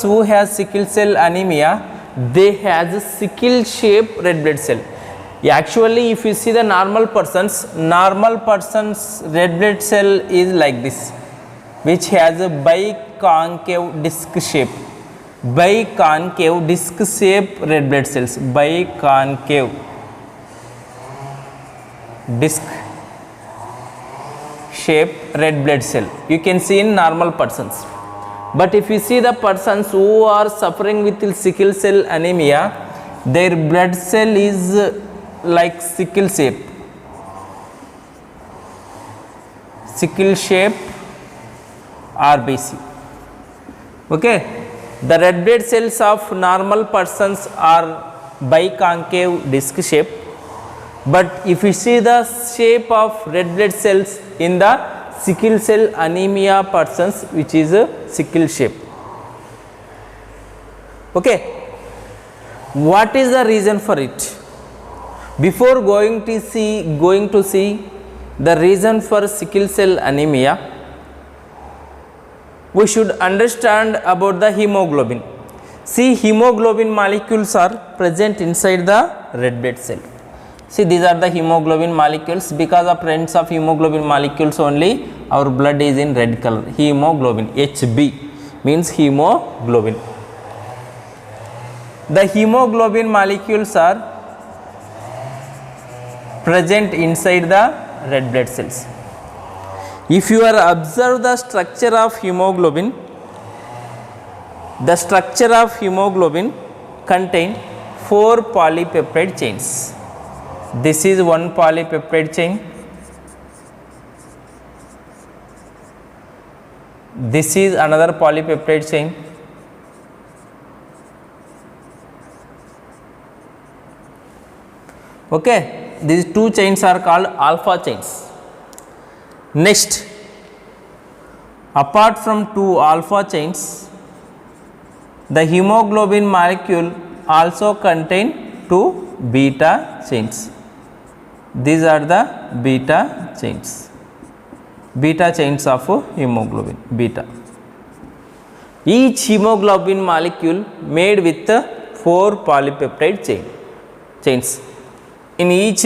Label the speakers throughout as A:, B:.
A: who has sickle cell anemia, they has a sickle shaped red blood cell. Actually, if you see the normal person's red blood cell is like this, which has a biconcave disc shape. Biconcave disc shape red blood cells. Biconcave disc shape red blood cell. You can see in normal persons. But if you see the persons who are suffering with sickle cell anemia, their blood cell is like sickle shape. Sickle shape RBC. Okay. The red blood cells of normal persons are biconcave disc shape. But if you see the shape of red blood cells in the sickle cell anemia persons, which is a sickle shape. Okay. What is the reason for it? Before going to see the reason for sickle cell anemia, we should understand about the hemoglobin. See, hemoglobin molecules are present inside the red blood cell. See, these are the hemoglobin molecules. Because of presence of hemoglobin molecules only, our blood is in red color. Hemoglobin, HB means hemoglobin. The hemoglobin molecules are present inside the red blood cells. If you are observe the structure of hemoglobin, the structure of hemoglobin contain 4 polypeptide chains. This is one polypeptide chain. This is another polypeptide chain. Okay, these 2 chains are called alpha chains. Next, apart from 2 alpha chains, the hemoglobin molecule also contain 2 beta chains. These are the beta chains of hemoglobin, beta. Each hemoglobin molecule made with 4 polypeptide chains. In each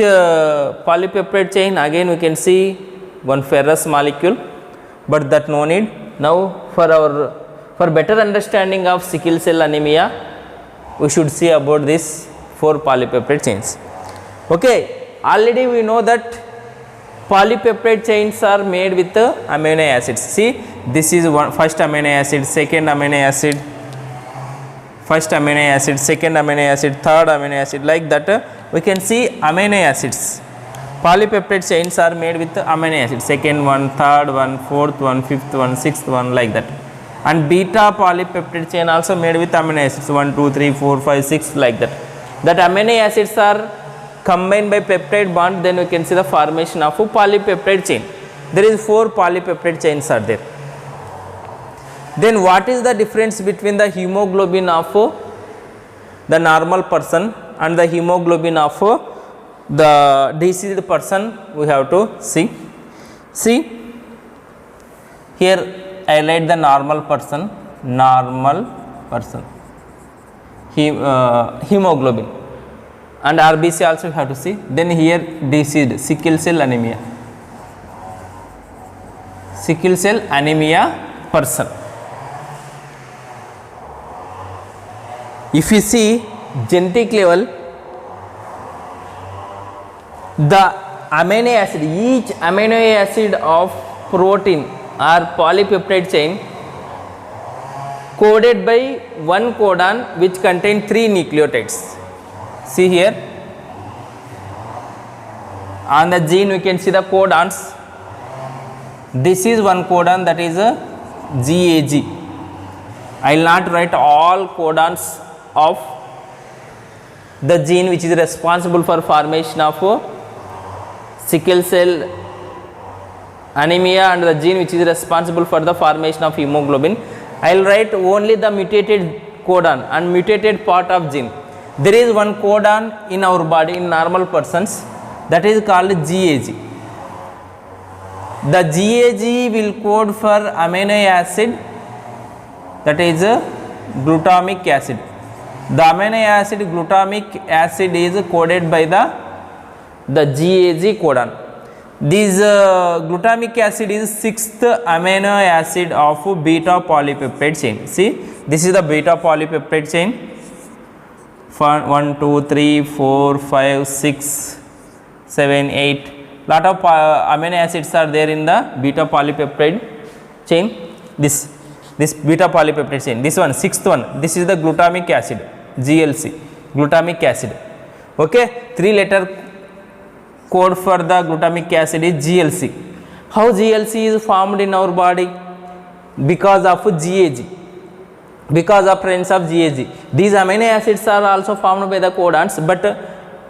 A: polypeptide chain, again we can see one ferrous molecule, but that no need. Now for better understanding of sickle cell anemia, we should see about this 4 polypeptide chains. Okay, already we know that polypeptide chains are made with amino acids. See, this is first amino acid, second amino acid, first amino acid, second amino acid, third amino acid, like that we can see amino acids. Polypeptide chains are made with amino acids, second one, third one, fourth one, fifth one, sixth one, like that. And beta polypeptide chain also made with amino acids, 1, 2, 3, 4, 5, 6, like that. That amino acids are combined by peptide bond, then we can see the formation of a polypeptide chain. There is 4 polypeptide chains are there. Then what is the difference between the hemoglobin of the normal person and the hemoglobin of the diseased person? We have to see. See, here I write the normal person, hemoglobin, and RBC also you have to see. Then here diseased, sickle cell anemia person. If you see genetic level, the amino acid, each amino acid of protein or polypeptide chain coded by one codon which contain 3 nucleotides. See here on the gene we can see the codons. This is one codon, that is a GAG. I will not write all codons of the gene which is responsible for formation of sickle cell anemia and the gene which is responsible for the formation of hemoglobin. I will write only the mutated codon and mutated part of gene. There is one codon in our body in normal persons, that is called GAG. The GAG will code for amino acid, that is glutamic acid. The amino acid glutamic acid is coded by the GAG codon. This glutamic acid is 6th amino acid of beta polypeptide chain. See, this is the beta polypeptide chain. 1, 2, 3, 4, 5, 6, 7, 8. Lot of amino acids are there in the beta polypeptide chain. This beta polypeptide chain. This one, 6th one. This is the glutamic acid, GLC, glutamic acid. Okay, 3-letter code for the glutamic acid is GLC. How GLC is formed in our body? Because of GAG, because of presence of GAG. These amino acids are also formed by the codons, but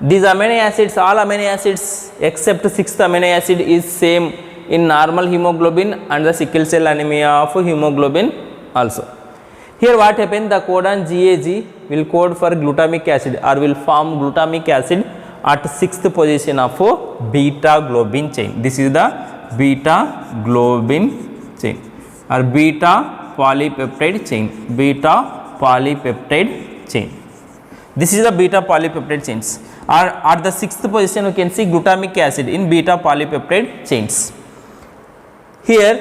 A: these amino acids, all amino acids except 6th amino acid is same in normal hemoglobin and the sickle cell anemia of hemoglobin also. Here what happened, the codon GAG will code for glutamic acid or will form glutamic acid at 6th position of beta globin chain. This is the beta globin chain or beta polypeptide chain, beta polypeptide chain. This is the beta polypeptide chains. Or at the 6th position, you can see glutamic acid in beta polypeptide chains. Here,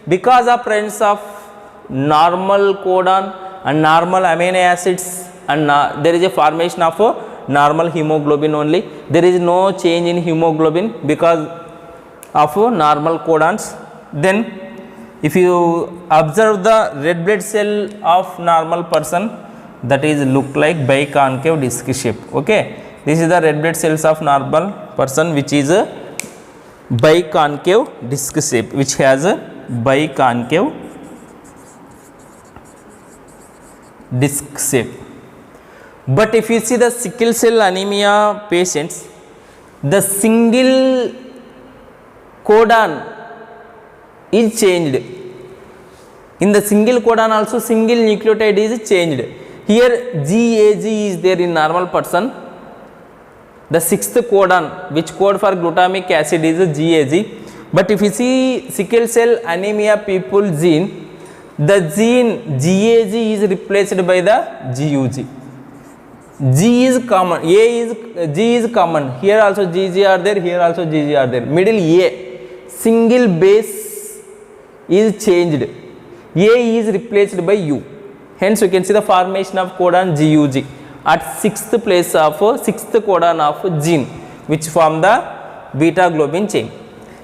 A: because of presence of normal codon and normal amino acids and there is a formation of normal hemoglobin only. There is no change in hemoglobin because of normal codons. Then if you observe the red blood cell of normal person, that is look like biconcave disc shape. Okay, this is the red blood cells of normal person, which is a biconcave disc shape, which has a biconcave disc shape. But if you see the sickle cell anemia patients, the single codon is changed. In the single codon also single nucleotide is changed. Here GAG is there in normal person. The 6th codon which code for glutamic acid is GAG. But if you see sickle cell anemia people gene, the gene GAG is replaced by the GUG. G is common, G is common. Here also GG are there, here also GG are there. Middle A, single base is changed. A is replaced by U. Hence, you can see the formation of codon GUG at 6th place of 6th codon of gene, which form the beta globin chain.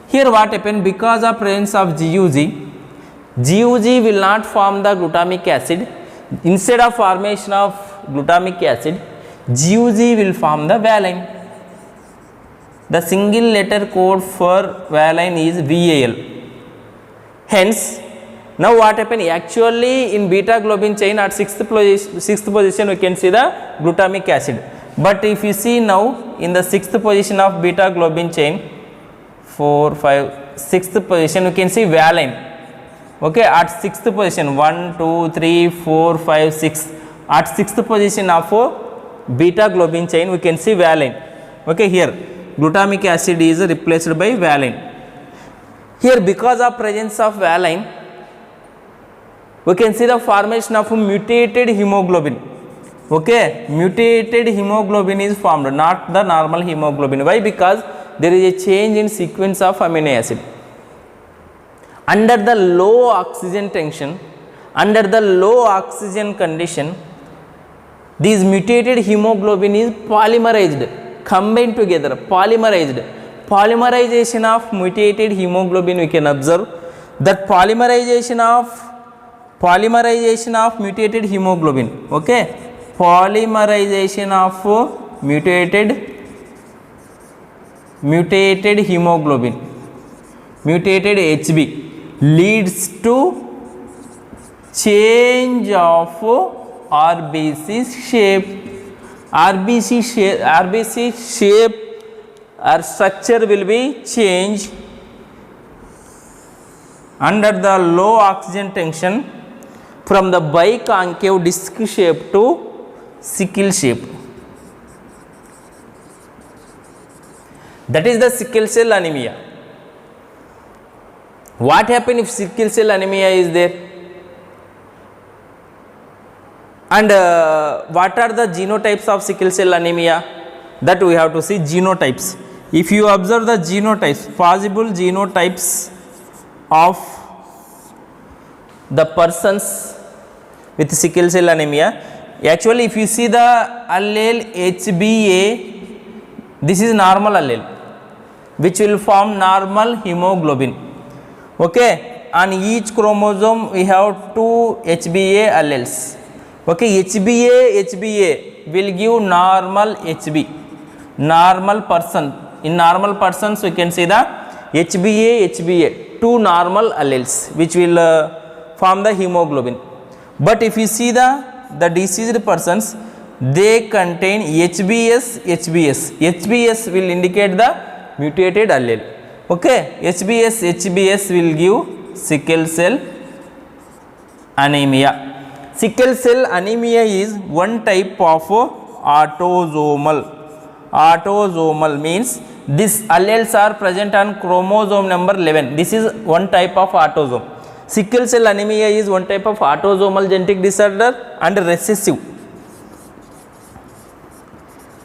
A: Here, what happened, because of presence of GUG, GUG will not form the glutamic acid. Instead of formation of glutamic acid, GUG will form the valine. The single letter code for valine is VAL. Hence, now what happened, actually in beta globin chain at 6th position we can see the glutamic acid. But if you see now in the 6th position of beta globin chain, 4, 5, 6th position you can see valine. Okay, at 6th position 1, 2, 3, 4, 5, 6. At 6th position of beta globin chain we can see valine. Okay, here glutamic acid is replaced by valine. Here because of presence of valine, we can see the formation of mutated hemoglobin. Okay, mutated hemoglobin is formed, not the normal hemoglobin. Why? Because there is a change in sequence of amino acid. Under the low oxygen tension, under the low oxygen condition, this mutated hemoglobin is polymerized, combined together, polymerized. Polymerization of mutated hemoglobin we can observe. That polymerization of mutated hemoglobin. Okay, polymerization of mutated hemoglobin, mutated HB, leads to change of RBC shape. RBC shape or structure will be changed under the low oxygen tension from the biconcave disc shape to sickle shape. That is the sickle cell anemia. What happens if sickle cell anemia is there? And what are the genotypes of sickle cell anemia? That we have to see genotypes. If you observe the genotypes, possible genotypes of the persons with sickle cell anemia, actually if you see the allele HbA, this is normal allele which will form normal hemoglobin. Okay, on each chromosome we have two HbA alleles. Okay, HbA will give normal HB, normal person. In normal persons we can see the HbA, two normal alleles which will form the hemoglobin. But if you see the diseased persons, they contain HbS. HbS will indicate the mutated allele. Okay, HbS will give sickle cell anemia. Sickle cell anemia is one type of autosomal. Autosomal means these alleles are present on chromosome number 11. This is one type of autosome. Sickle cell anemia is one type of autosomal genetic disorder and recessive.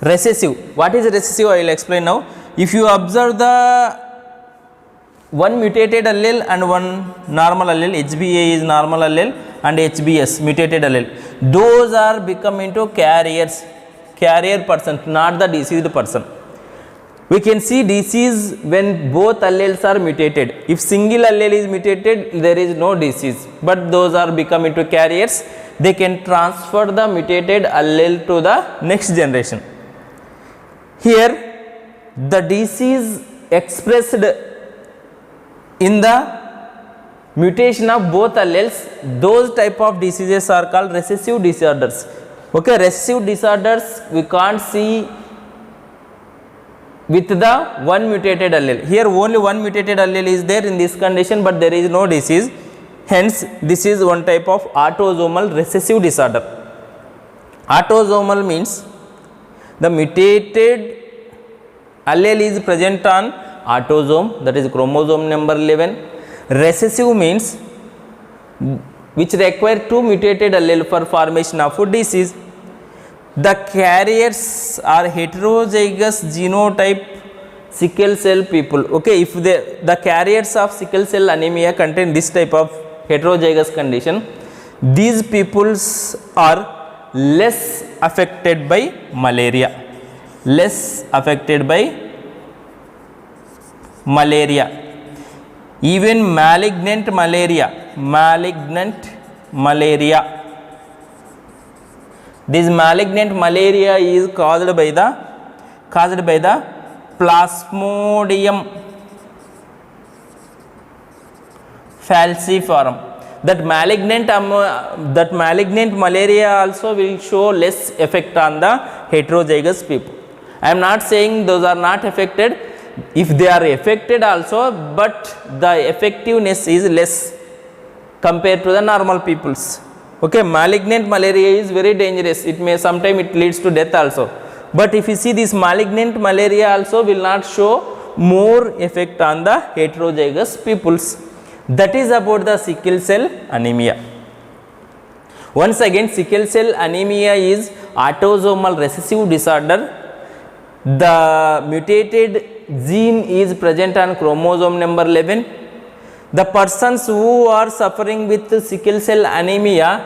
A: Recessive. What is recessive? I will explain now. If you observe the one mutated allele and one normal allele, HbA is normal allele and HbS mutated allele, those are become into carriers, carrier person, not the diseased person. We can see disease when both alleles are mutated. If single allele is mutated, there is no disease, but those are become into carriers. They can transfer the mutated allele to the next generation. Here the disease expressed in the mutation of both alleles, those type of diseases are called recessive disorders. Okay, recessive disorders we can't see with the one mutated allele. Here only one mutated allele is there in this condition, but there is no disease. Hence this is one type of autosomal recessive disorder. Autosomal means the mutated allele is present on autosome, that is chromosome number 11. Recessive means which require two mutated allele for formation of disease. The carriers are heterozygous genotype sickle cell people. Okay, if the carriers of sickle cell anemia contain this type of heterozygous condition, these peoples are less affected by malaria. Less affected by malaria. Even malignant malaria. This malignant malaria is caused by the Plasmodium falciparum. That malignant malaria also will show less effect on the heterozygous people. I am not saying those are not affected. If they are affected also, but the effectiveness is less compared to the normal peoples. Okay, malignant malaria is very dangerous. It may sometime it leads to death also. But if you see this malignant malaria also will not show more effect on the heterozygous peoples. That is about the sickle cell anemia. Once again, sickle cell anemia is autosomal recessive disorder. The mutated gene is present on chromosome number 11. The persons who are suffering with sickle cell anemia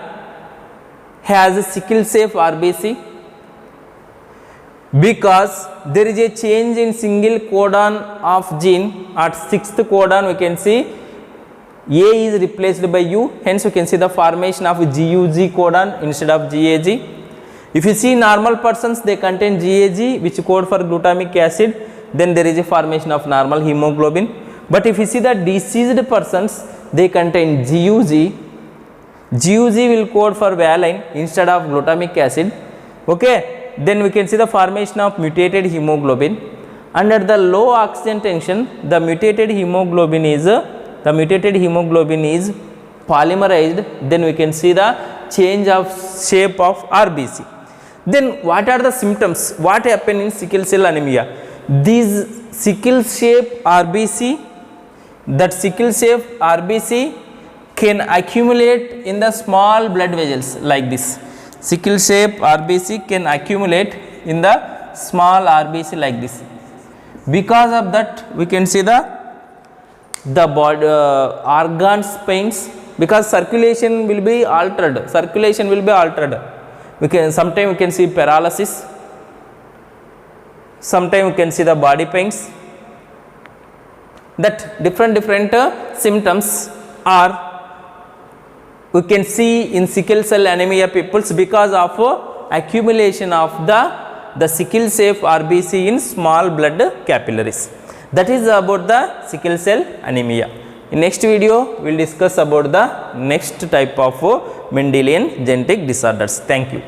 A: has sickle safe RBC, because there is a change in single codon of gene. At 6th codon we can see A is replaced by U, hence we can see the formation of GUG codon instead of GAG. If you see normal persons, they contain GAG which code for glutamic acid, then there is a formation of normal hemoglobin. But if you see the diseased persons, they contain GUG. GUG will code for valine instead of glutamic acid. Okay, then we can see the formation of mutated hemoglobin. Under the low oxygen tension, the mutated hemoglobin is polymerized. Then we can see the change of shape of RBC. Then what are the symptoms? What happen in sickle cell anemia? These sickle shape RBC, that sickle shape RBC can accumulate in the small blood vessels like this. sickle shape RBC can accumulate in the small RBC like this. Because of that we can see the body organs pains, because circulation will be altered, we can sometimes we can see paralysis, sometimes we can see the body pains, that different symptoms are we can see in sickle cell anemia peoples because of accumulation of the sickle shape RBC in small blood capillaries. That is about the sickle cell anemia. In next video we will discuss about the next type of Mendelian genetic disorders. Thank you.